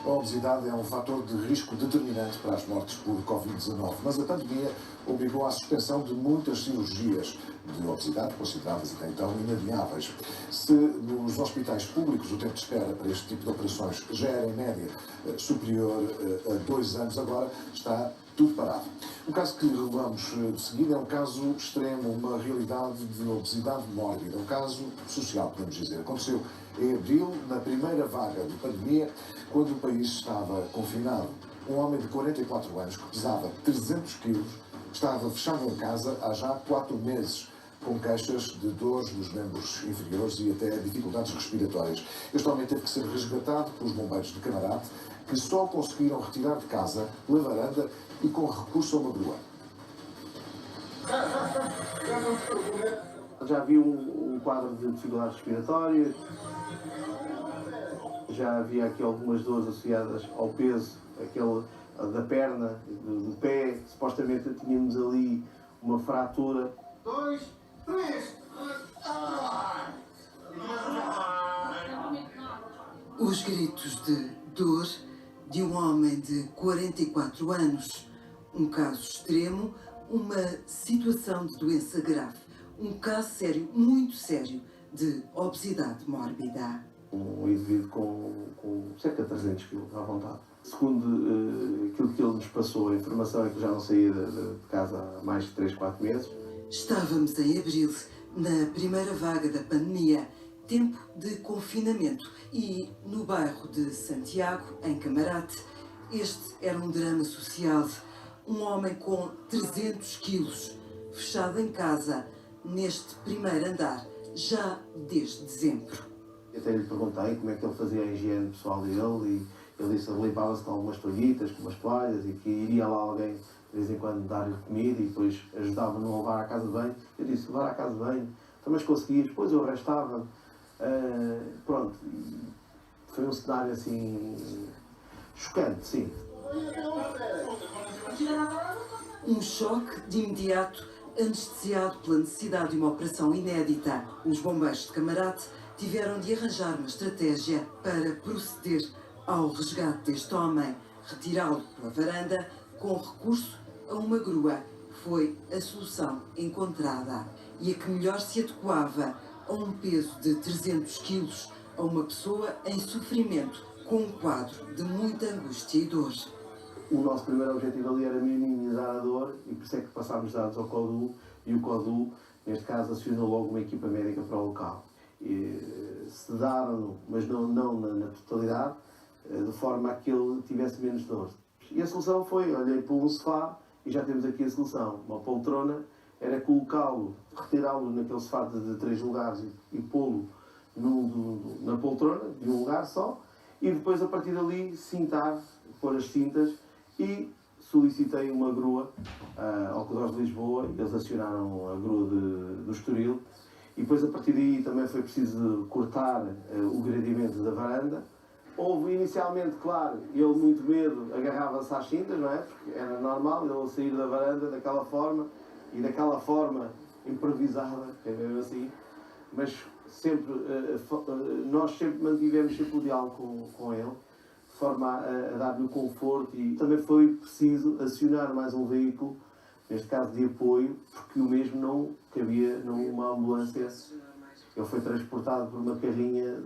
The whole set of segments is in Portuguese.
A obesidade é um fator de risco determinante para as mortes por Covid-19, mas a pandemia obrigou à suspensão de muitas cirurgias de obesidade, consideradas até então inadiáveis. Se nos hospitais públicos o tempo de espera para este tipo de operações já era, em média, superior a 2 anos, agora está tudo parado. O caso que lhe revelamos de seguida é um caso extremo, uma realidade de obesidade mórbida, um caso social, podemos dizer. Aconteceu em abril, na primeira vaga de pandemia, quando o país estava confinado. Um homem de 44 anos, que pesava 300 quilos, estava fechado em casa há já 4 meses, com queixas de dores nos membros inferiores e até dificuldades respiratórias. Este homem teve que ser resgatado pelos bombeiros de Camarate, que só o conseguiram retirar de casa pela varanda e com recurso a uma grua. Já havia um quadro de dificuldade respiratória, já havia aqui algumas dores associadas ao peso, aquele da perna, do pé. Supostamente tínhamos ali uma fratura. 2, 3. Os gritos de dor de um homem de 44 anos, um caso extremo, uma situação de doença grave, um caso sério, muito sério, de obesidade mórbida. Um indivíduo com cerca de 300 quilos à vontade. Segundo aquilo que ele nos passou, a informação é que já não saía de casa há mais de 3, 4 meses. Estávamos em abril, na primeira vaga da pandemia, tempo de confinamento, e no bairro de Santiago, em Camarate, este era um drama social. Um homem com 300 quilos, fechado em casa, neste primeiro andar, já desde dezembro. Eu até lhe perguntei como é que ele fazia a higiene pessoal dele e ele disse que limpava-se com algumas toalhitas, com umas toalhas, e que iria lá alguém de vez em quando dar-lhe comida e depois ajudava-no a levar à casa de banho. Eu disse, levar à casa de banho? Então, mas conseguias? Depois eu arrastava. Pronto, foi um cenário assim chocante, sim. Um choque de imediato, anestesiado pela necessidade de uma operação inédita. Os bombeiros de Camarate tiveram de arranjar uma estratégia para proceder ao resgate deste homem, retirá-lo pela varanda com recurso a uma grua. Foi a solução encontrada e a que melhor se adequava a um peso de 300 quilos, a uma pessoa em sofrimento com um quadro de muita angústia e dor. O nosso primeiro objetivo ali era minimizar a dor e por isso é que passámos dados ao CODU e o CODU, neste caso, acionou logo uma equipa médica para o local. Sedaram-no, mas não na totalidade, de forma a que ele tivesse menos dor. E a solução foi, olhei para um sofá e já temos aqui a solução. Uma poltrona era colocá-lo, retirá-lo naquele sofá de 3 lugares e pô-lo na poltrona, de um lugar só, e depois a partir dali cintar, pôr as cintas, e solicitei uma grua ao Codós de Lisboa, eles acionaram a grua do Estoril, e depois a partir daí também foi preciso cortar o gradeamento da varanda. Houve inicialmente, claro, ele muito medo, agarrava-se às cintas, não é? Porque era normal ele sair da varanda daquela forma, e daquela forma improvisada, é mesmo assim, mas sempre, nós sempre mantivemos sempre o diálogo com ele, de forma a dar-lhe o conforto, e também foi preciso acionar mais um veículo, neste caso de apoio, porque o mesmo não cabia numa ambulância. Ele foi transportado por uma carrinha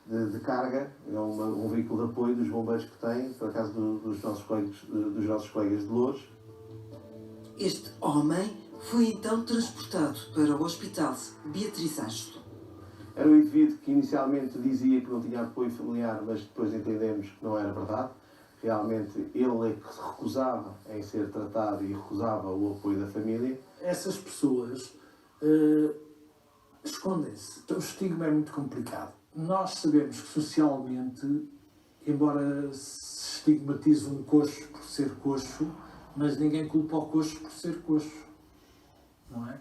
de carga, é um veículo de apoio dos bombeiros que tem, por acaso dos nossos colegas de Loures. Este homem foi então transportado para o Hospital Beatriz Ângelo. Era um indivíduo que inicialmente dizia que não tinha apoio familiar, mas depois entendemos que não era verdade. Realmente ele é que se recusava em ser tratado e recusava o apoio da família. Essas pessoas escondem-se. O estigma é muito complicado. Nós sabemos que socialmente, embora se estigmatize um coxo por ser coxo, mas ninguém culpa o coxo por ser coxo, não é?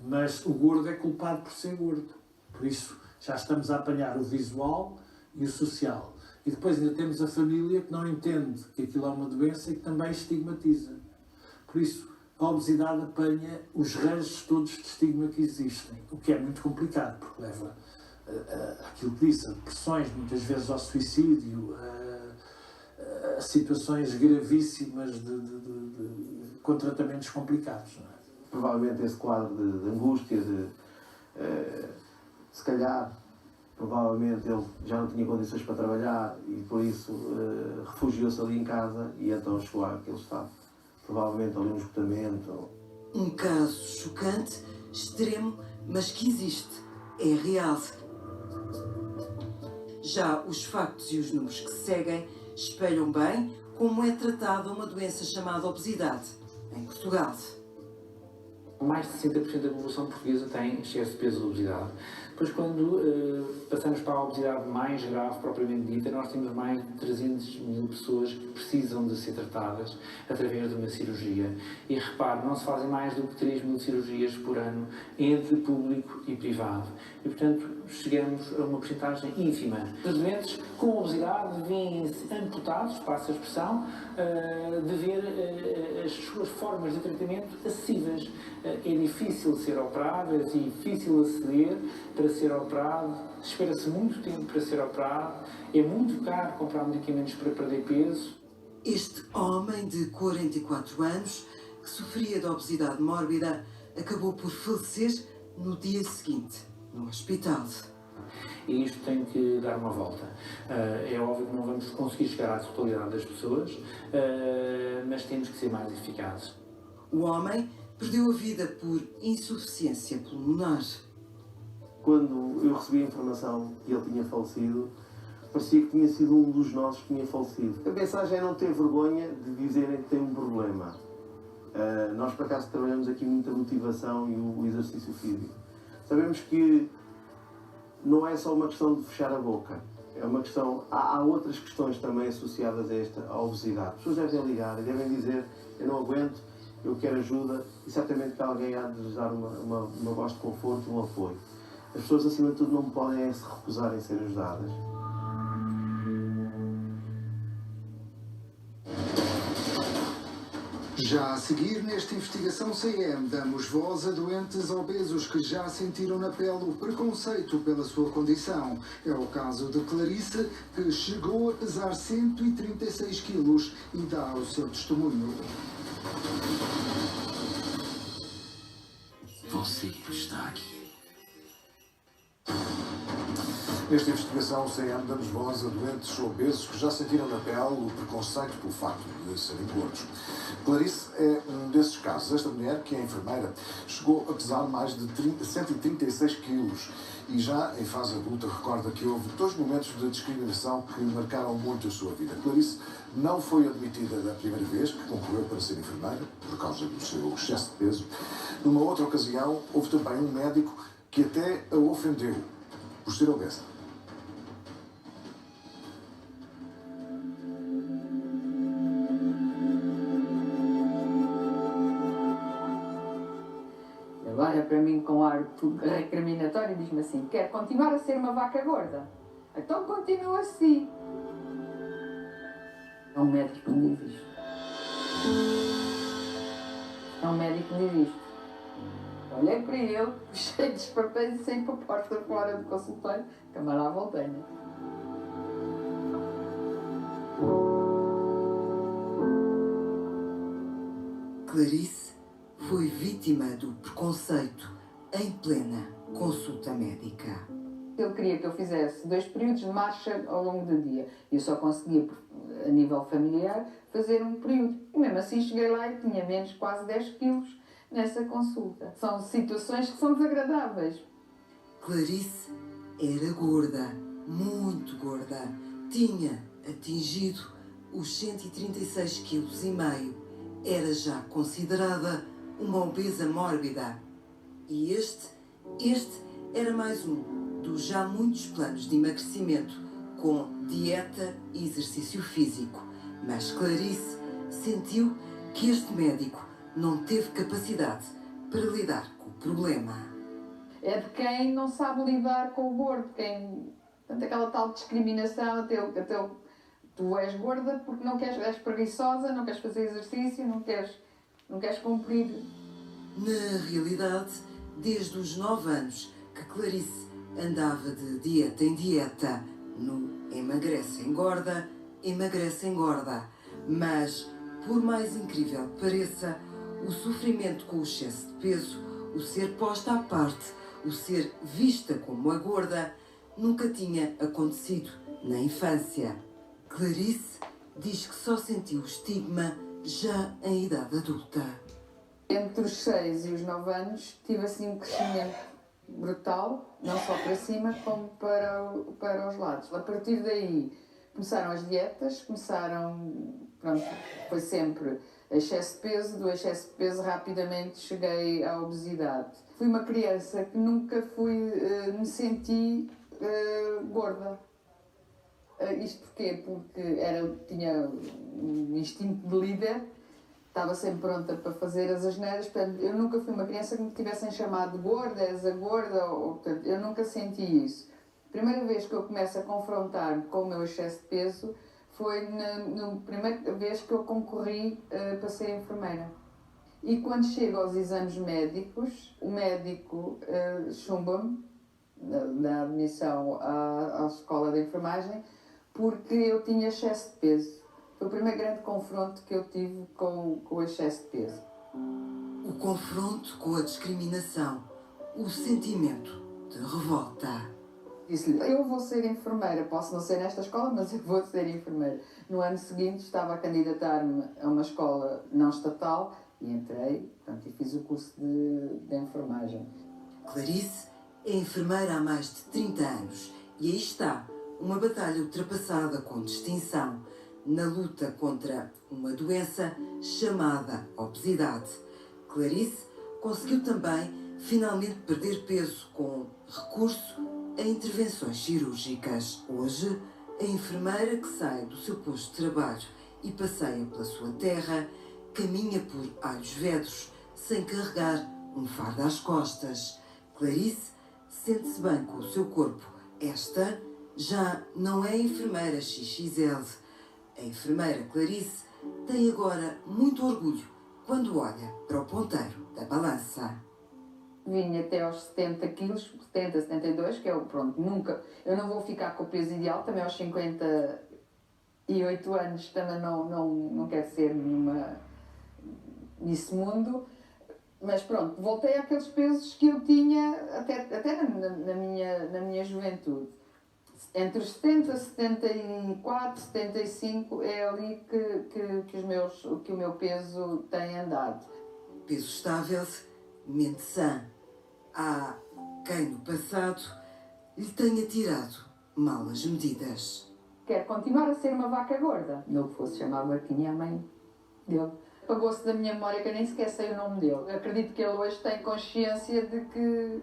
Mas o gordo é culpado por ser gordo. Por isso, já estamos a apanhar o visual e o social. E depois ainda temos a família que não entende que aquilo é uma doença e que também estigmatiza. Por isso, a obesidade apanha os ranços todos de estigma que existem, o que é muito complicado, porque leva àquilo que disse, a depressões, muitas vezes ao suicídio, a situações gravíssimas com tratamentos complicados. Não é? Provavelmente esse quadro de angústia, se calhar, provavelmente ele já não tinha condições para trabalhar e por isso refugiou-se ali em casa e então chegou àquele estado. Provavelmente ali um esgotamento. Um caso chocante, extremo, mas que existe. É real. Já os factos e os números que seguem espelham bem como é tratada uma doença chamada obesidade em Portugal. Mais de 60% da população portuguesa tem excesso de peso ou obesidade. Depois, quando passamos para a obesidade mais grave, propriamente dita, nós temos mais de 300.000 pessoas que precisam de ser tratadas através de uma cirurgia. E repare, não se fazem mais do que 3.000 cirurgias por ano entre público e privado. E, portanto, chegamos a uma porcentagem ínfima. Os doentes com obesidade vêm-se amputados, passa a expressão, de ver as suas formas de tratamento acessíveis. É difícil ser operado, é difícil aceder para ser operado, espera-se muito tempo para ser operado, é muito caro comprar medicamentos para perder peso. Este homem de 44 anos, que sofria de obesidade mórbida, acabou por falecer no dia seguinte, no hospital. E isto tem que dar uma volta. É óbvio que não vamos conseguir chegar à totalidade das pessoas, mas temos que ser mais eficazes. O homem perdeu a vida por insuficiência pulmonar. Quando eu recebi a informação que ele tinha falecido, parecia que tinha sido um dos nossos que tinha falecido. A mensagem é não ter vergonha de dizerem que tem um problema. Nós, por acaso, trabalhamos aqui muita motivação e o exercício físico. Sabemos que não é só uma questão de fechar a boca. É uma questão... Há outras questões também associadas a esta, à obesidade. As pessoas devem ligar e devem dizer: eu não aguento, eu quero ajuda, e certamente que alguém há de lhes dar uma voz de conforto, um apoio. As pessoas, acima de tudo, não podem se recusar em ser ajudadas. Já a seguir, nesta investigação CM, damos voz a doentes obesos que já sentiram na pele o preconceito pela sua condição. É o caso de Clarice, que chegou a pesar 136 quilos e dá o seu testemunho. Você está aqui. Nesta investigação, o CM damos voz a doentes obesos que já sentiram na pele o preconceito pelo facto de serem gordos. Clarice é um desses casos. Esta mulher, que é enfermeira, chegou a pesar mais de 136 quilos e já em fase adulta recorda que houve 2 momentos de discriminação que marcaram muito a sua vida. Clarice não foi admitida da primeira vez que concorreu para ser enfermeira, por causa do seu excesso de peso. Numa outra ocasião, houve também um médico que até a ofendeu por ser obesa. Olha para mim com ar recriminatório e diz-me assim: quer continuar a ser uma vaca gorda? Então continua assim. É um médico que me diz isto. É um médico que me diz isto. Olhei para ele, cheio de papéis e saí para a porta fora do consultório, que a lá voltei, né? Clarice foi vítima do preconceito em plena consulta médica. Ele queria que eu fizesse 2 períodos de marcha ao longo do dia. Eu só conseguia, a nível familiar, fazer um período. E mesmo assim cheguei lá e tinha menos quase 10 quilos nessa consulta. São situações que são desagradáveis. Clarice era gorda, muito gorda. Tinha atingido os 136,5 kg. Era já considerada uma obesa mórbida. E este era mais um dos já muitos planos de emagrecimento com dieta e exercício físico. Mas Clarice sentiu que este médico não teve capacidade para lidar com o problema. É de quem não sabe lidar com o gordo, portanto, aquela tal discriminação, até tu és gorda porque não queres, és preguiçosa, não queres fazer exercício, não queres cumprir. Na realidade, desde os 9 anos que Clarice andava de dieta em dieta, no emagrece engorda, emagrece engorda, mas, por mais incrível que pareça, o sofrimento com o excesso de peso, o ser posta à parte, o ser vista como a gorda, nunca tinha acontecido na infância. Clarice diz que só sentiu o estigma já em idade adulta. Entre os 6 e os 9 anos tive assim um crescimento brutal, não só para cima como para os lados. A partir daí começaram as dietas, pronto, foi sempre excesso de peso, do excesso de peso rapidamente cheguei à obesidade. Fui uma criança que nunca me senti gorda. Isto porquê? Porque tinha um instinto de líder, estava sempre pronta para fazer as asneiras, portanto, eu nunca fui uma criança que me tivessem chamado de gorda, és a gorda, portanto, eu nunca senti isso. A primeira vez que eu começo a confrontar-me com o meu excesso de peso foi na primeira vez que eu concorri para ser enfermeira. E quando chego aos exames médicos, o médico chumba-me na admissão à escola de enfermagem porque eu tinha excesso de peso. Foi o primeiro grande confronto que eu tive com o excesso de peso. O confronto com a discriminação, o sentimento de revolta. Disse-lhe, eu vou ser enfermeira, posso não ser nesta escola, mas eu vou ser enfermeira. No ano seguinte estava a candidatar-me a uma escola não estatal e entrei, portanto, e fiz o curso de enfermagem. Clarice é enfermeira há mais de 30 anos e aí está, uma batalha ultrapassada com distinção na luta contra uma doença chamada obesidade. Clarice conseguiu também finalmente perder peso com recurso a intervenções cirúrgicas. Hoje, a enfermeira que sai do seu posto de trabalho e passeia pela sua terra, caminha por alhos vedros, sem carregar um fardo às costas. Clarice sente-se bem com o seu corpo. Esta já não é a enfermeira XXL. A enfermeira Clarice tem agora muito orgulho quando olha para o ponteiro da balança. Vim até aos 70 quilos, 70, 72, que é o pronto, nunca. Eu não vou ficar com o peso ideal, também aos 58 anos também não quero ser nesse mundo. Mas pronto, voltei àqueles pesos que eu tinha até na minha juventude. Entre os 70, 74, 75 é ali que o meu peso tem andado. Peso estável, mente sã. Há quem no passado lhe tenha tirado mal as medidas. Quer continuar a ser uma vaca gorda? Não fosse chamar Marquinha, a mãe dele. Apagou-se da minha memória que eu nem sequer sei o nome dele. Acredito que ele hoje tem consciência de que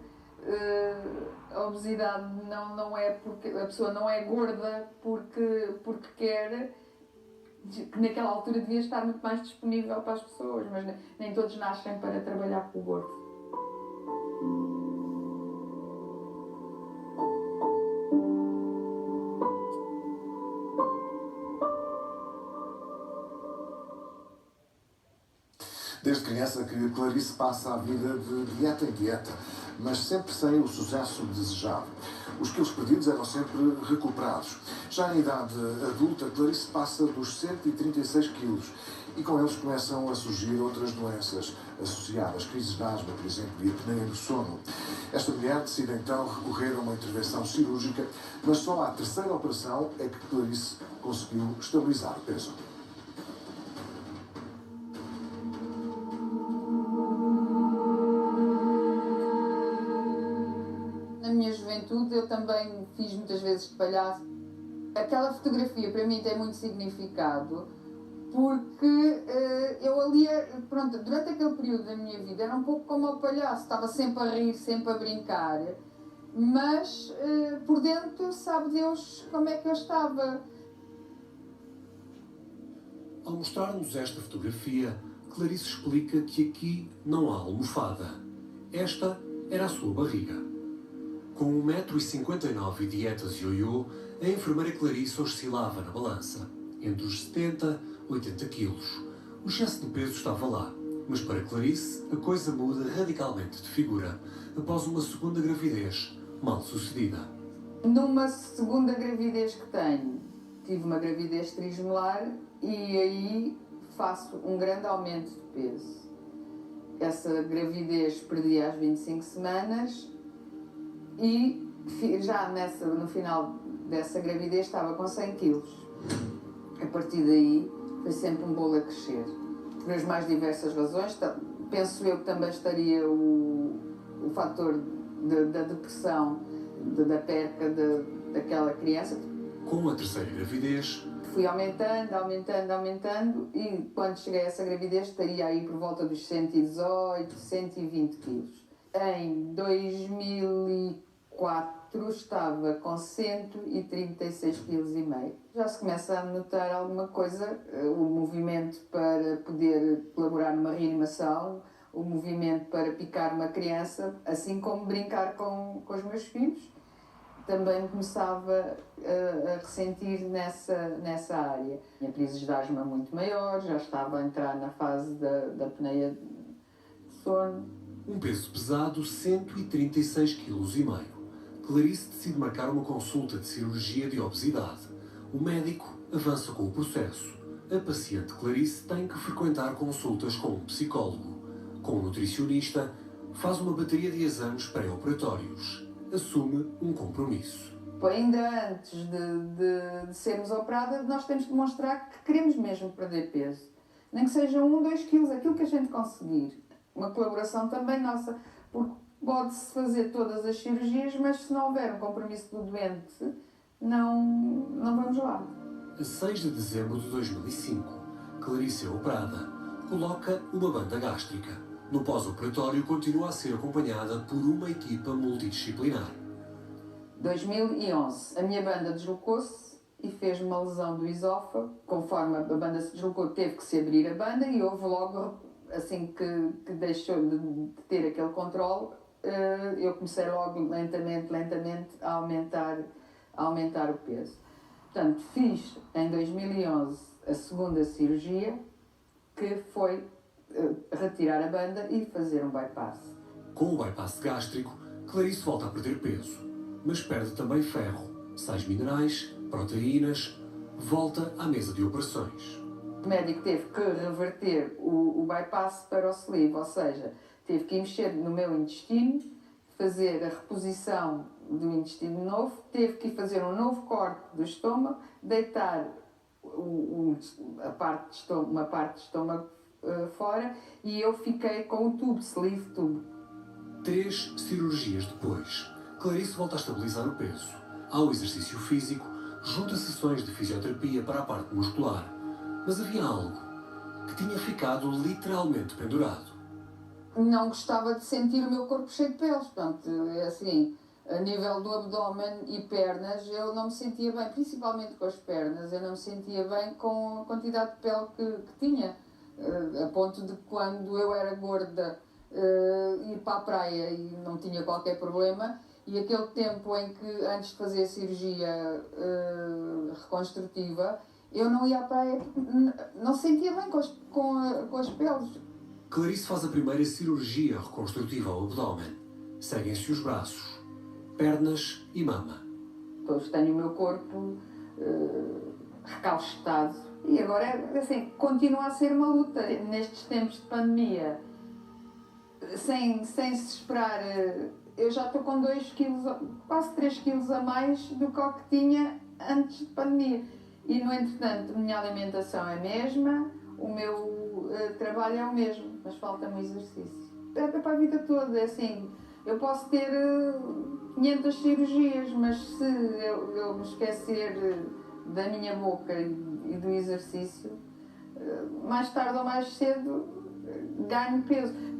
a obesidade não é porque a pessoa não é gorda porque quer, que naquela altura devia estar muito mais disponível para as pessoas, mas nem todos nascem para trabalhar com o gordo. Desde criança que Clarice passa a vida de dieta em dieta, mas sempre sem o sucesso desejado. Os quilos perdidos eram sempre recuperados. Já em idade adulta, Clarice passa dos 136 quilos e com eles começam a surgir outras doenças associadas, crises de asma, por exemplo, e apneia do sono. Esta mulher decide então recorrer a uma intervenção cirúrgica, mas só à terceira operação é que Clarice conseguiu estabilizar o peso. Na minha juventude eu também fiz muitas vezes de palhaço. Aquela fotografia para mim tem muito significado porque eu ali, pronto, durante aquele período da minha vida era um pouco como o palhaço, estava sempre a rir, sempre a brincar, mas por dentro sabe Deus como é que eu estava. Ao mostrar-nos esta fotografia, Clarice explica que aqui não há almofada. Esta era a sua barriga. Com 1,59 m e dietas ioiô, a enfermeira Clarice oscilava na balança, entre os 70 e 80 quilos. O excesso de peso estava lá, mas para Clarice a coisa muda radicalmente de figura após uma segunda gravidez mal sucedida. Numa segunda gravidez que tenho, tive uma gravidez trismelar e aí faço um grande aumento de peso. Essa gravidez perdi às 25 semanas e já no final dessa gravidez estava com 100 quilos. A partir daí foi sempre um bolo a crescer. Por as mais diversas razões, penso eu que também estaria o fator da depressão, da perca daquela criança. Com a terceira gravidez, fui aumentando e quando cheguei a essa gravidez estaria aí por volta dos 118, 120 quilos. Em 2004 estava com 136,5 kg. Já se começa a notar alguma coisa, o movimento para poder colaborar numa reanimação, o movimento para picar uma criança, assim como brincar com os meus filhos. Também me começava a ressentir nessa área. Tinha crises de asma muito maior, já estava a entrar na fase da apneia de sono. um peso pesado, 136,5 kg. Clarice decide marcar uma consulta de cirurgia de obesidade. O médico avança com o processo. A paciente Clarice tem que frequentar consultas com um psicólogo. Com um nutricionista, faz uma bateria de exames pré-operatórios. Assume um compromisso. Ainda antes de sermos operadas, nós temos que demonstrar que queremos mesmo perder peso. Nem que seja 1 ou 2 quilos, aquilo que a gente conseguir. Uma colaboração também nossa, porque pode-se fazer todas as cirurgias, mas se não houver um compromisso do doente, não vamos lá. A 6 de dezembro de 2005, Clarice é operada. Coloca uma banda gástrica. No pós-operatório, continua a ser acompanhada por uma equipa multidisciplinar. 2011, a minha banda deslocou-se e fez uma lesão do esófago. Conforme a banda se deslocou, teve que se abrir a banda e houve logo, assim que deixou de ter aquele controle, eu comecei logo lentamente a aumentar o peso. Portanto, fiz em 2011 a segunda cirurgia, que foi retirar a banda e fazer um bypass. Com o bypass gástrico, Clarice volta a perder peso, mas perde também ferro, sais minerais, proteínas, volta à mesa de operações. O médico teve que reverter o bypass para o sleeve, ou seja, teve que mexer no meu intestino, fazer a reposição do intestino novo, teve que fazer um novo corte do estômago, deitar uma parte de estômago fora e eu fiquei com o tubo, sleeve tubo. 3 cirurgias depois, Clarice volta a estabilizar o peso. Ao exercício físico, junta sessões de fisioterapia para a parte muscular. Mas havia algo que tinha ficado literalmente pendurado. Não gostava de sentir o meu corpo cheio de pelos. Portanto, assim, a nível do abdômen e pernas, eu não me sentia bem, principalmente com as pernas, eu não me sentia bem com a quantidade de pele que tinha. A ponto de quando eu era gorda, ir para a praia e não tinha qualquer problema, e aquele tempo em que, antes de fazer a cirurgia reconstrutiva, eu não ia à praia, não sentia bem com as peles. Clarice faz a primeira cirurgia reconstrutiva ao abdômen. Seguem-se os braços, pernas e mama. Depois tenho o meu corpo recalcitrado. E agora, assim, continua a ser uma luta nestes tempos de pandemia. Sem se esperar, eu já estou com 2 quilos, quase 3 quilos a mais do que o que tinha antes de pandemia. E, no entretanto, a minha alimentação é a mesma, o meu trabalho é o mesmo, mas falta-me o exercício. É para a vida toda, é assim, eu posso ter 500 cirurgias, mas se eu me esquecer da minha boca e do exercício, mais tarde ou mais cedo ganho peso.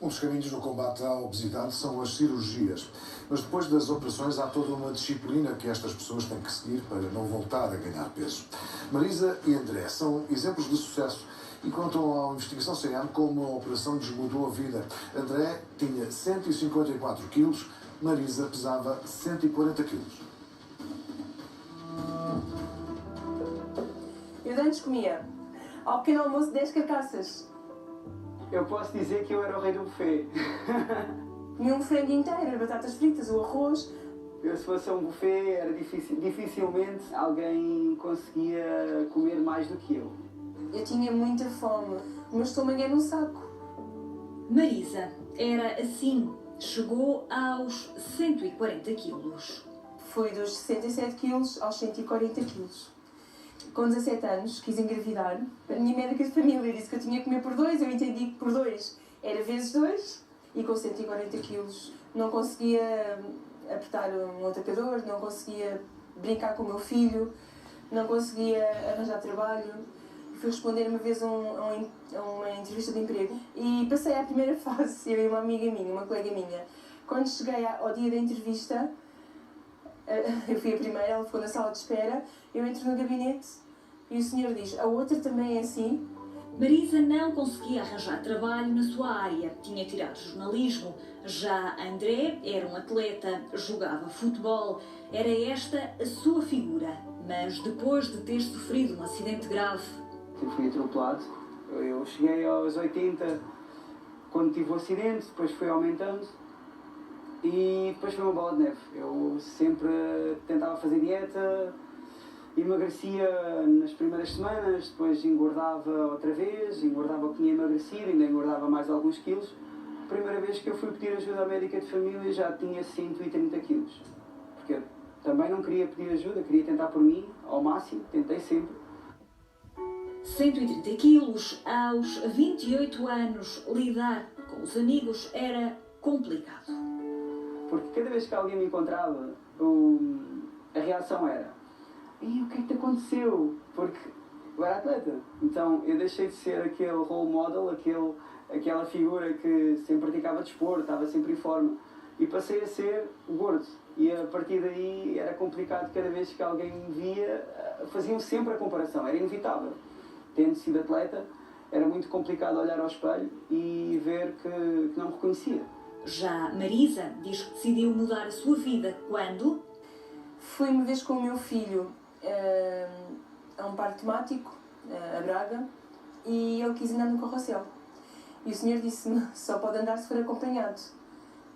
Um dos caminhos no combate à obesidade são as cirurgias. Mas depois das operações há toda uma disciplina que estas pessoas têm que seguir para não voltar a ganhar peso. Marisa e André são exemplos de sucesso e contam à investigação CM como a operação lhes mudou a vida. André tinha 154 quilos, Marisa pesava 140 quilos. Eu Eu antes comia ao pequeno almoço 10 carcaças. Eu posso dizer que eu era o rei do buffet. Comia um frango inteiro, as batatas fritas, o arroz. Eu, se fosse um buffet, era dificilmente alguém conseguia comer mais do que eu. Eu tinha muita fome, o meu estômago era um saco. Marisa era assim, chegou aos 140 quilos. Fui dos 67 quilos aos 140 quilos. Com 17 anos, quis engravidar. A minha médica de família disse que eu tinha que comer por 2, eu entendi que por 2 era vezes 2. E com 140 quilos não conseguia apertar um atacador, não conseguia brincar com o meu filho, não conseguia arranjar trabalho. Fui responder uma vez a uma entrevista de emprego e passei à primeira fase, eu e uma amiga minha, uma colega minha. Quando cheguei ao dia da entrevista, eu fui a primeira, ela ficou na sala de espera, eu entro no gabinete e o senhor diz: a outra também é assim? Marisa não conseguia arranjar trabalho na sua área, tinha tirado jornalismo. Já André era um atleta, jogava futebol, era esta a sua figura. Mas depois de ter sofrido um acidente grave... Eu fui atropelado, eu cheguei aos 80 quando tive o acidente, depois fui aumentando e depois foi uma bola de neve. Eu sempre tentava fazer dieta, emagrecia nas primeiras semanas, depois engordava outra vez, engordava o que tinha emagrecido, ainda engordava mais alguns quilos. A primeira vez que eu fui pedir ajuda à médica de família já tinha 130 quilos, porque eu também não queria pedir ajuda, queria tentar por mim, ao máximo, tentei sempre. 130 quilos, aos 28 anos, lidar com os amigos era complicado. Porque cada vez que alguém me encontrava, a reação era: e o que é que te aconteceu? Porque eu era atleta, então eu deixei de ser aquele role model, aquela figura que sempre praticava desporto, estava sempre em forma, e passei a ser o gordo. E a partir daí era complicado, cada vez que alguém me via, faziam sempre a comparação, era inevitável. Tendo sido atleta, era muito complicado olhar ao espelho e ver que não me reconhecia. Já Marisa diz que decidiu mudar a sua vida quando... Fui uma vez com o meu filho a um parque temático, a Braga, e ele quis andar no carrossel. E o senhor disse-me: só pode andar se for acompanhado.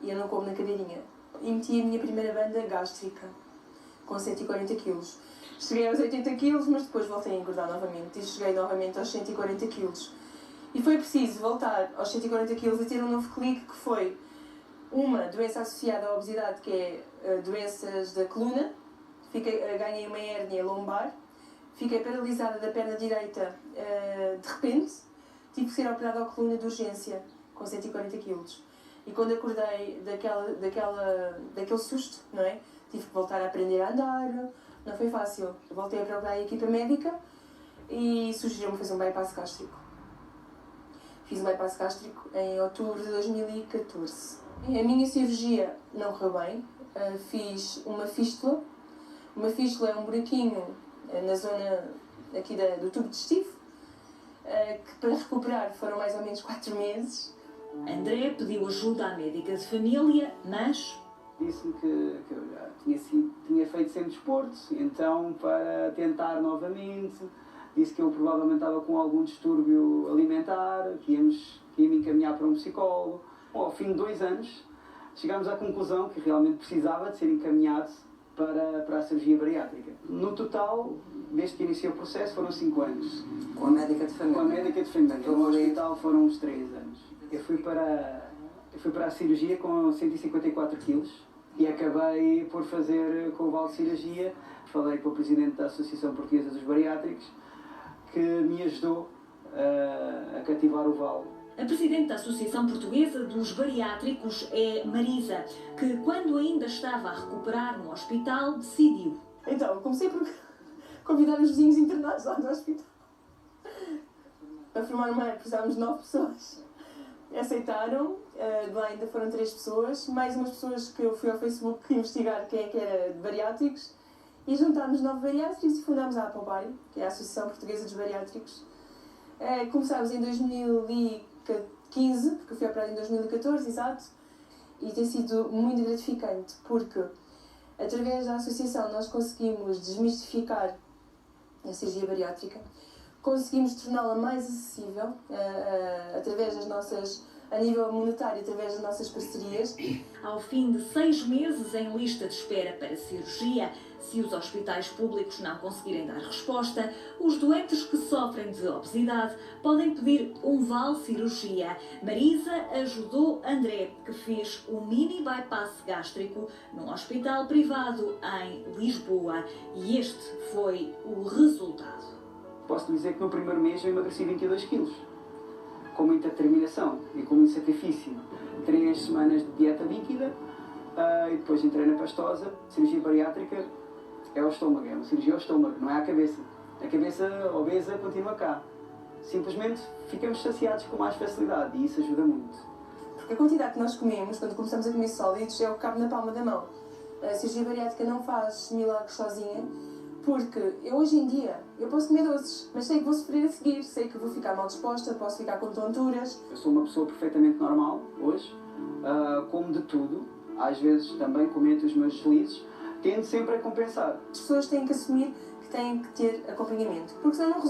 E eu não como na cadeirinha. E meti a minha primeira banda gástrica, com 140 quilos. Cheguei aos 80 quilos, mas depois voltei a engordar novamente. E cheguei novamente aos 140 quilos. E foi preciso voltar aos 140 quilos e ter um novo clique, que foi uma doença associada à obesidade, que é doenças da coluna. Ganhei uma hérnia lombar. Fiquei paralisada da perna direita de repente. Tive que ser operada à coluna de urgência, com 140 quilos. E quando acordei daquele susto, não é? Tive que voltar a aprender a andar, não foi fácil. Voltei a procurar a equipa médica e sugeriram-me fazer um bypass gástrico. Fiz um bypass gástrico em outubro de 2014. A minha cirurgia não correu bem, fiz uma fístula. Uma fístula é um buraquinho na zona aqui do tubo digestivo, que para recuperar foram mais ou menos 4 meses. André pediu ajuda à médica de família, mas... Disse-me que eu já tinha feito sempre desporto, então para tentar novamente, disse que eu provavelmente estava com algum distúrbio alimentar, que ia me encaminhar para um psicólogo. Bom, ao fim de 2 anos, chegámos à conclusão que realmente precisava de ser encaminhado para a cirurgia bariátrica. No total, desde que iniciei o processo, foram 5 anos. Com a médica de família? Com a médica de família. No hospital foram uns 3 anos. Eu fui para a cirurgia com 154 quilos e acabei por fazer com o vale de cirurgia. Falei com o presidente da Associação Portuguesa dos Bariátricos, que me ajudou a cativar o vale. A presidente da Associação Portuguesa dos Bariátricos é Marisa, que quando ainda estava a recuperar no hospital, decidiu. Então, comecei por convidar os vizinhos internados lá do hospital. Para formar uma app precisávamos de 9 pessoas. Aceitaram, de lá ainda foram 3 pessoas, mais umas pessoas que eu fui ao Facebook investigar quem é que era de bariátricos, e juntámos 9 bariátricos e fundámos a APOBARI, que é a Associação Portuguesa dos Bariátricos. Começámos em 2015, porque eu fui operada em 2014, exato, e tem sido muito gratificante, porque através da associação nós conseguimos desmistificar a cirurgia bariátrica. Conseguimos torná-la mais acessível através das nossas, a nível monetário, através das nossas parcerias. Ao fim de 6 meses em lista de espera para cirurgia, se os hospitais públicos não conseguirem dar resposta, os doentes que sofrem de obesidade podem pedir um vale cirurgia. Marisa ajudou André, que fez um mini bypass gástrico num hospital privado em Lisboa, e este foi o resultado. Posso dizer que no primeiro mês eu emagreci 22 quilos, com muita determinação e com muito sacrifício. 3 semanas de dieta líquida e depois entrei na pastosa. Cirurgia bariátrica é o estômago, é uma cirurgia ao estômago, não é à cabeça. A cabeça obesa continua cá. Simplesmente ficamos saciados com mais facilidade e isso ajuda muito. Porque a quantidade que nós comemos, quando começamos a comer sólidos, é o que cabe na palma da mão. A cirurgia bariátrica não faz milagres sozinha, porque eu hoje em dia, eu posso comer doces, mas sei que vou sofrer a seguir, sei que vou ficar mal disposta, posso ficar com tonturas. Eu sou uma pessoa perfeitamente normal hoje, como de tudo, às vezes também cometo os meus deslizes, tento sempre a compensar. As pessoas têm que assumir que têm que ter acompanhamento, porque senão não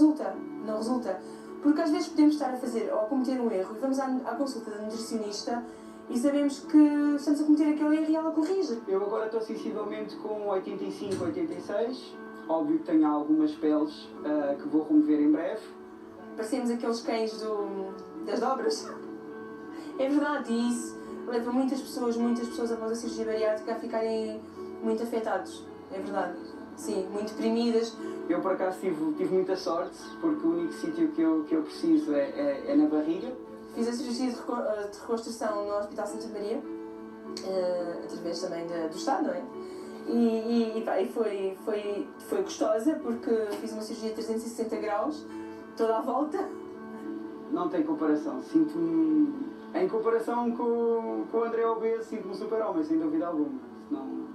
resulta. Porque às vezes podemos estar a fazer ou a cometer um erro e vamos à consulta da nutricionista e sabemos que estamos a cometer aquele erro e ela corrige. Eu agora estou sensivelmente com 85, 86. Óbvio que tenho algumas peles que vou remover em breve. Parecemos aqueles cães das dobras. É verdade, e isso leva muitas pessoas após a cirurgia bariátrica a ficarem muito afetados. É verdade. Sim, muito deprimidas. Eu, por acaso, tive muita sorte, porque o único sítio que eu preciso é na barriga. Fiz a cirurgia de reconstrução no Hospital Santa Maria, através também do Estado, não é? E foi gostosa, porque fiz uma cirurgia de 360 graus, toda à volta. Não tem comparação. Sinto-me, em comparação com o André obeso, sinto-me um super-homem, sem dúvida alguma. Senão,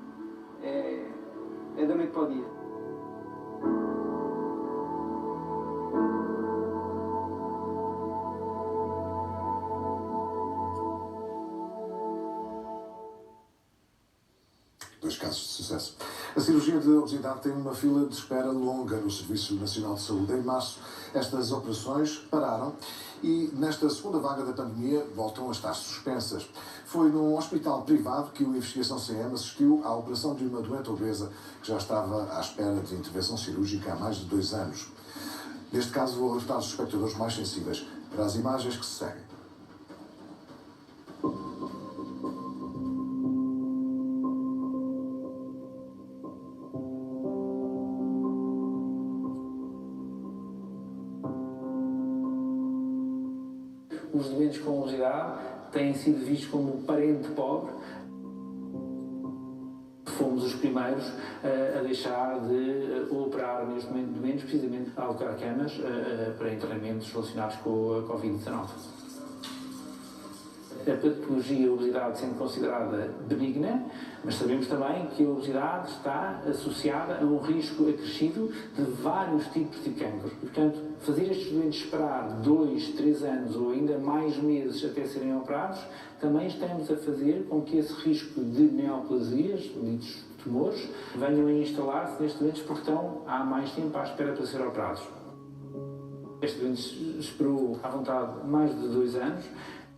é da noite para o dia. Dois casos de sucesso. A cirurgia de obesidade tem uma fila de espera longa no Serviço Nacional de Saúde. Em março, estas operações pararam e, nesta segunda vaga da pandemia, voltam a estar suspensas. Foi num hospital privado que o Investigação CM assistiu à operação de uma doente obesa que já estava à espera de intervenção cirúrgica há mais de 2 anos. Neste caso, vou alertar os espectadores mais sensíveis para as imagens que se seguem. Os doentes com obesidade têm sido vistos como parente pobre. Fomos os primeiros a deixar de operar neste momento doentes, precisamente a alocar camas para internamentos relacionados com a Covid-19. A patologia, a obesidade, sendo considerada benigna, mas sabemos também que a obesidade está associada a um risco acrescido de vários tipos de cancro. Portanto, fazer estes doentes esperar 2, 3 anos ou ainda mais meses até serem operados, também estamos a fazer com que esse risco de neoplasias, ditos tumores, venham a instalar-se nestes doentes porque estão há mais tempo à espera para ser operados. Este doente esperou à vontade mais de 2 anos.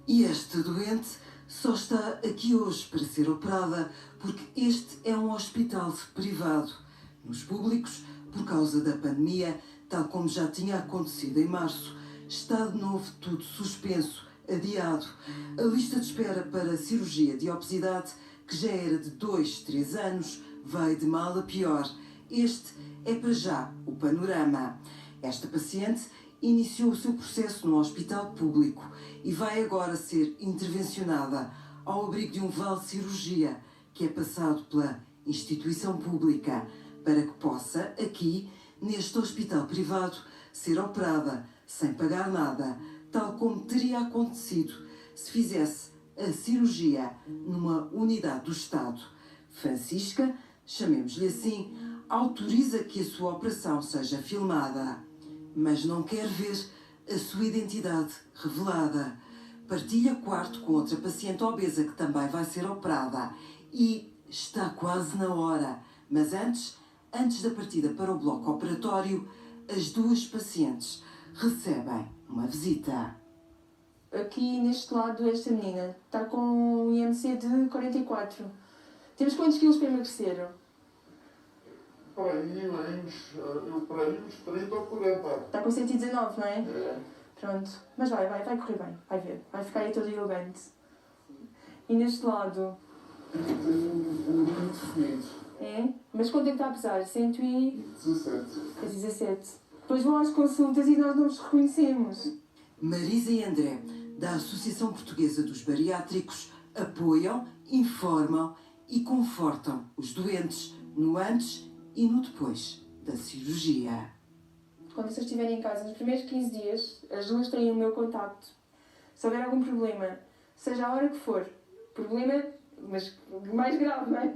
E esta doente só está aqui hoje para ser operada porque este é um hospital privado. Nos públicos, por causa da pandemia, tal como já tinha acontecido em março, está de novo tudo suspenso, adiado. A lista de espera para a cirurgia de obesidade, que já era de 2, 3 anos, vai de mal a pior. Este é para já o panorama. Esta paciente iniciou o seu processo no hospital público e vai agora ser intervencionada ao abrigo de um vale cirurgia que é passado pela instituição pública para que possa, aqui, neste hospital privado, ser operada sem pagar nada, tal como teria acontecido se fizesse a cirurgia numa unidade do Estado. Francisca, chamemos-lhe assim, autoriza que a sua operação seja filmada, mas não quer ver a sua identidade revelada. Partilha quarto com outra paciente obesa que também vai ser operada e está quase na hora. Mas antes da partida para o bloco operatório, as duas pacientes recebem uma visita. Aqui neste lado, esta menina está com um IMC de 44. Temos quantos quilos para emagrecer? Para aí uns 30 ou 40. Está com 119, não é? É. Pronto. Mas vai correr bem. Vai ver. Vai ficar aí todo elegante. E neste lado? Tenho um muito definido. É? Mas quanto é que está a pesar? 117. 17. Depois vão às consultas e nós não os reconhecemos. Marisa e André, da Associação Portuguesa dos Bariátricos, apoiam, informam e confortam os doentes no antes e no depois da cirurgia. Quando vocês estiverem em casa, nos primeiros 15 dias, as duas têm o meu contacto. Se houver algum problema, seja a hora que for, problema, mas mais grave, não é?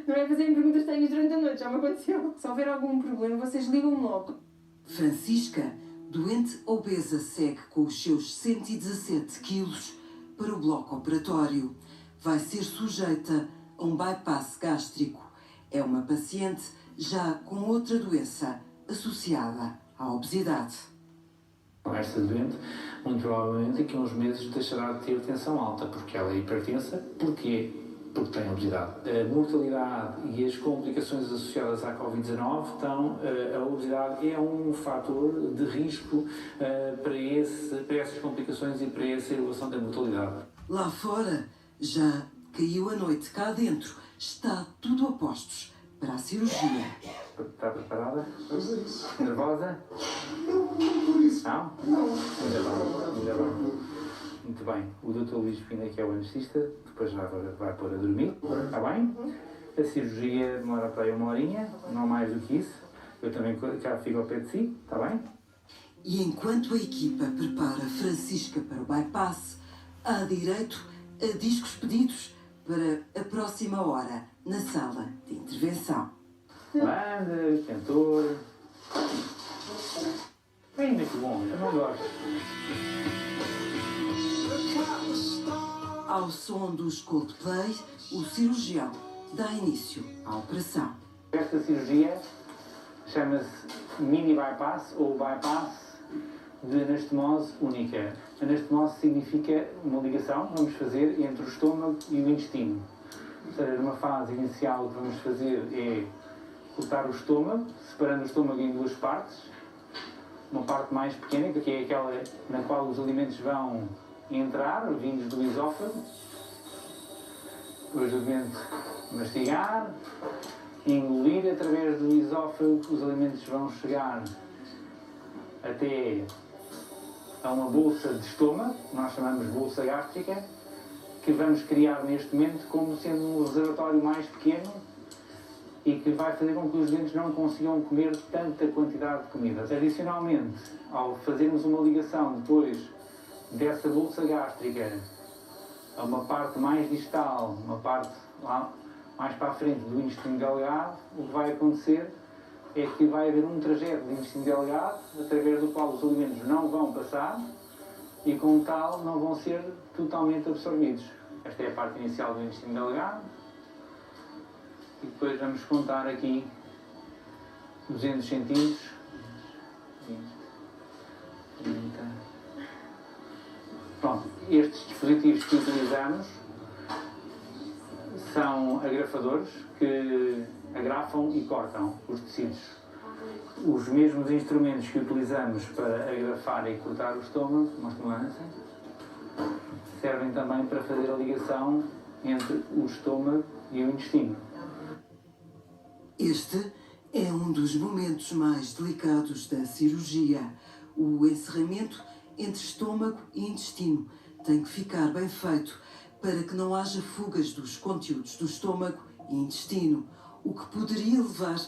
Não é fazerem perguntas estranhas durante a noite, já me aconteceu. Se houver algum problema, vocês ligam-me logo. Francisca, doente obesa, segue com os seus 117 quilos para o bloco operatório. Vai ser sujeita a um bypass gástrico. É uma paciente já com outra doença associada à obesidade. Esta doente, muito provavelmente, daqui a uns meses deixará de ter tensão alta, porque ela é hipertensa. Porquê? Porque tem obesidade. A mortalidade e as complicações associadas à Covid-19 estão, a obesidade é um fator de risco para essas complicações e para essa elevação da mortalidade. Lá fora, já caiu a noite. Cá dentro, está tudo a postos para a cirurgia. Está preparada? Mas é isso. Nervosa? Por isso. Não? Não. Ainda bem. Muito bem. O Dr. Luís Pina, que é o anestesista, depois já vai pôr a dormir. Está bem? A cirurgia demora para aí 1 horinha, não mais do que isso. Eu também cá fico ao pé de si, está bem? E enquanto a equipa prepara Francisca para o bypass, há direito a discos pedidos para a próxima hora na sala de intervenção. Banda, cantor. Ainda que bom, eu não gosto. Ao som dos Coldplay, o cirurgião dá início à operação. Esta cirurgia chama-se mini bypass ou bypass de anastomose única. Anastomose significa uma ligação que vamos fazer entre o estômago e o intestino. Ou seja, numa fase inicial o que vamos fazer é cortar o estômago, separando o estômago em 2 partes. Uma parte mais pequena, que é aquela na qual os alimentos vão entrar, vindos do esófago. Depois o doente mastigar, engolir através do esófago, os alimentos vão chegar até a uma bolsa de estômago, que nós chamamos de bolsa gástrica, que vamos criar neste momento como sendo um reservatório mais pequeno e que vai fazer com que os doentes não consigam comer tanta quantidade de comida. Adicionalmente, ao fazermos uma ligação depois dessa bolsa gástrica a uma parte mais distal, uma parte lá mais para a frente do intestino delgado, o que vai acontecer é que vai haver um trajeto do intestino delgado através do qual os alimentos não vão passar e, como tal, não vão ser totalmente absorvidos. Esta é a parte inicial do intestino delgado. E depois vamos contar aqui 200 centímetros. 30. Pronto, estes dispositivos que utilizamos são agrafadores que agrafam e cortam os tecidos. Os mesmos instrumentos que utilizamos para agrafar e cortar o estômago, mostro uma lança, servem também para fazer a ligação entre o estômago e o intestino. Este é um dos momentos mais delicados da cirurgia. O encerramento entre estômago e intestino tem que ficar bem feito para que não haja fugas dos conteúdos do estômago e intestino, o que poderia levar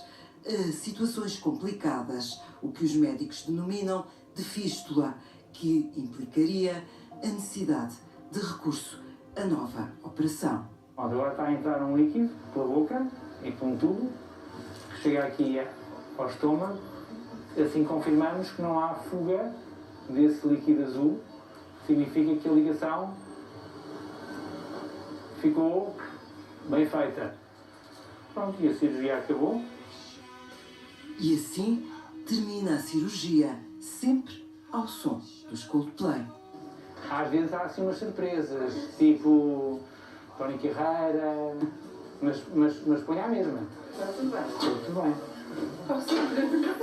a situações complicadas, o que os médicos denominam de fístula, que implicaria a necessidade de recurso a nova operação. Agora está a entrar um líquido pela boca e por um tubo que chega aqui ao estômago. Assim confirmamos que não há fuga desse líquido azul. Significa que a ligação ficou bem feita. Pronto, e a cirurgia acabou. E assim termina a cirurgia, sempre ao som dos Coldplay. Às vezes há assim umas surpresas, tipo Tony Carreira, mas põe à mesma. Está tudo bem. Tudo bem. Como sempre.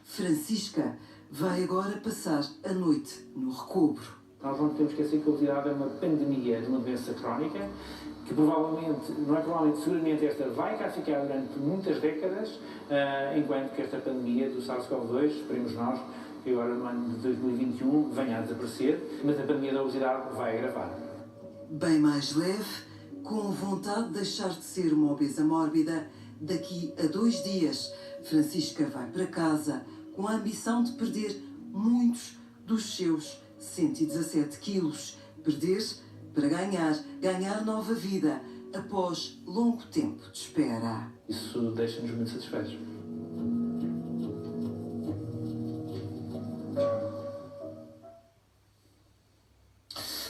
Francisca vai agora passar a noite no recobro. Nós não temos que esquecer que a obesidade é uma pandemia de uma doença crónica, que provavelmente, não é provavelmente, seguramente esta vai cá ficar durante muitas décadas, enquanto que esta pandemia do SARS-CoV-2, esperemos nós, que agora no ano de 2021 venha a desaparecer, mas a pandemia da obesidade vai agravar. Bem mais leve, com vontade de deixar de ser uma obesa mórbida, daqui a 2 dias, Francisca vai para casa com a ambição de perder muitos dos seus 117 quilos. Perder para ganhar nova vida após longo tempo de espera. Isso deixa-nos muito satisfeitos.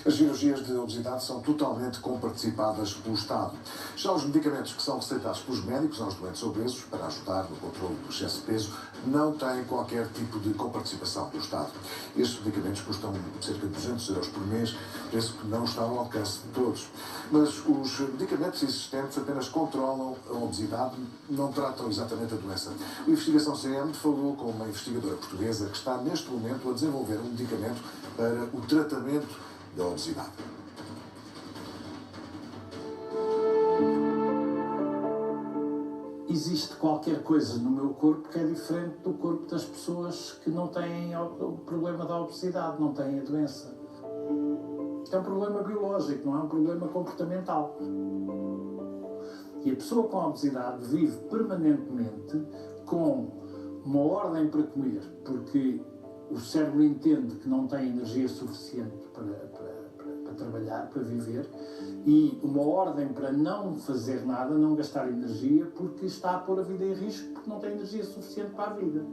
As cirurgias de obesidade são totalmente comparticipadas pelo Estado. Já os medicamentos que são receitados pelos médicos aos doentes obesos para ajudar no controle do excesso de peso não têm qualquer tipo de comparticipação do Estado. Estes medicamentos custam cerca de 200 euros por mês, preço que não está ao alcance de todos. Mas os medicamentos existentes apenas controlam a obesidade, não tratam exatamente a doença. A Investigação CM falou com uma investigadora portuguesa que está neste momento a desenvolver um medicamento para o tratamento da obesidade. Existe qualquer coisa no meu corpo que é diferente do corpo das pessoas que não têm o problema da obesidade, não têm a doença. É um problema biológico, não é um problema comportamental. E a pessoa com obesidade vive permanentemente com uma ordem para comer, porque o cérebro entende que não tem energia suficiente para trabalhar, para viver, e uma ordem para não fazer nada, não gastar energia, porque está a pôr a vida em risco, porque não tem energia suficiente para a vida.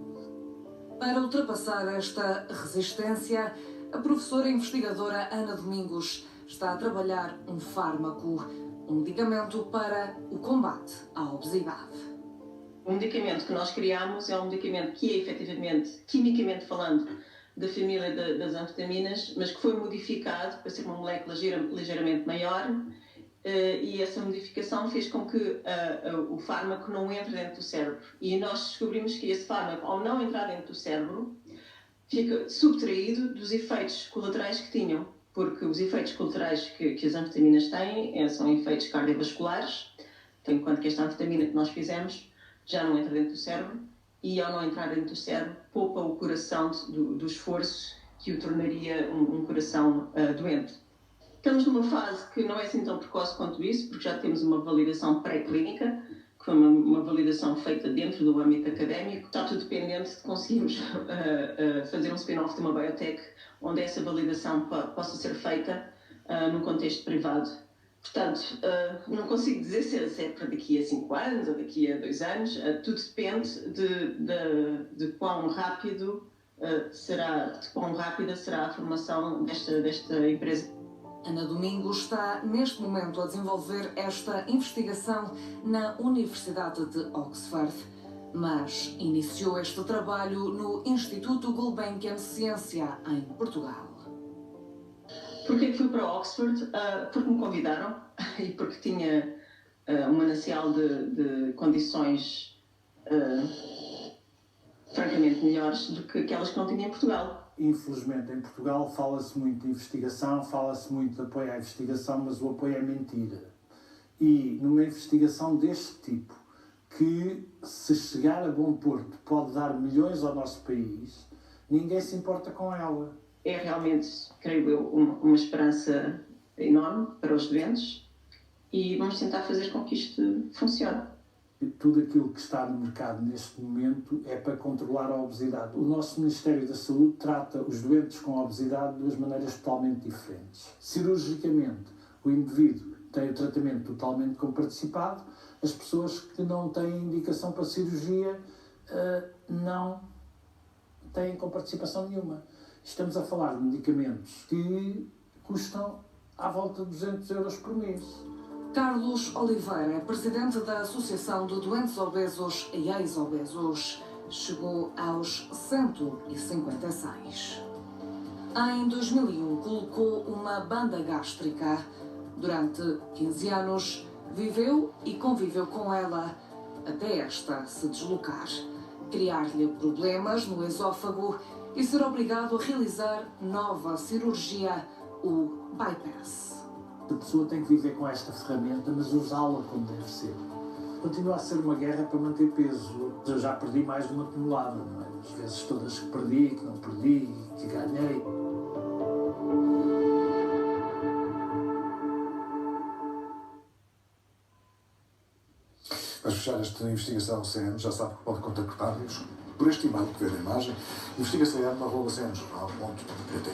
Para ultrapassar esta resistência, a professora investigadora Ana Domingos está a trabalhar um fármaco, um medicamento para o combate à obesidade. O medicamento que nós criamos é um medicamento que é efetivamente, quimicamente falando, da família das anfetaminas, mas que foi modificado para ser uma molécula ligeiramente maior, e essa modificação fez com que o fármaco não entre dentro do cérebro. E nós descobrimos que esse fármaco, ao não entrar dentro do cérebro, fica subtraído dos efeitos colaterais que tinham, porque os efeitos colaterais que as anfetaminas têm são efeitos cardiovasculares, enquanto que esta anfetamina que nós fizemos já não entra dentro do cérebro, e ao não entrar dentro do cérebro, poupa o coração do esforço que o tornaria um coração doente. Estamos numa fase que não é assim tão precoce quanto isso, porque já temos uma validação pré-clínica, que foi uma validação feita dentro do âmbito académico. Está tudo dependente de conseguirmos fazer um spin-off de uma biotech, onde essa validação possa ser feita num contexto privado. Portanto, não consigo dizer se é para daqui a 5 anos ou daqui a 2 anos. Tudo depende de quão rápida será a formação desta empresa. Ana Domingos está neste momento a desenvolver esta investigação na Universidade de Oxford, mas iniciou este trabalho no Instituto Gulbenkian Ciência, em Portugal. Porquê que fui para Oxford? Porque me convidaram e porque tinha um manancial de condições francamente melhores do que aquelas que não tinha em Portugal. Infelizmente, em Portugal fala-se muito de investigação, fala-se muito de apoio à investigação, mas o apoio é mentira. E numa investigação deste tipo, que se chegar a bom porto pode dar milhões ao nosso país, ninguém se importa com ela. É realmente, creio eu, uma esperança enorme para os doentes e vamos tentar fazer com que isto funcione. Tudo aquilo que está no mercado neste momento é para controlar a obesidade. O nosso Ministério da Saúde trata os doentes com obesidade de duas maneiras totalmente diferentes. Cirurgicamente, o indivíduo tem o tratamento totalmente comparticipado, as pessoas que não têm indicação para cirurgia não têm comparticipação nenhuma. Estamos a falar de medicamentos que custam à volta de 200 euros por mês. Carlos Oliveira é presidente da Associação de Doentes Obesos e Ex-Obesos. chegou aos 156. Em 2001, colocou uma banda gástrica. Durante 15 anos, viveu e conviveu com ela, até esta se deslocar, criar-lhe problemas no esófago e ser obrigado a realizar nova cirurgia, o bypass. A pessoa tem que viver com esta ferramenta, mas usá-la como deve ser. Continua a ser uma guerra para manter peso. Eu já perdi mais de 1 tonelada, não é? As vezes todas que perdi, que não perdi, que ganhei. Para fechar esta investigação CN, já sabe que pode contactar-nos por este e-mail que vê na imagem, investigação@cnjornal.pt.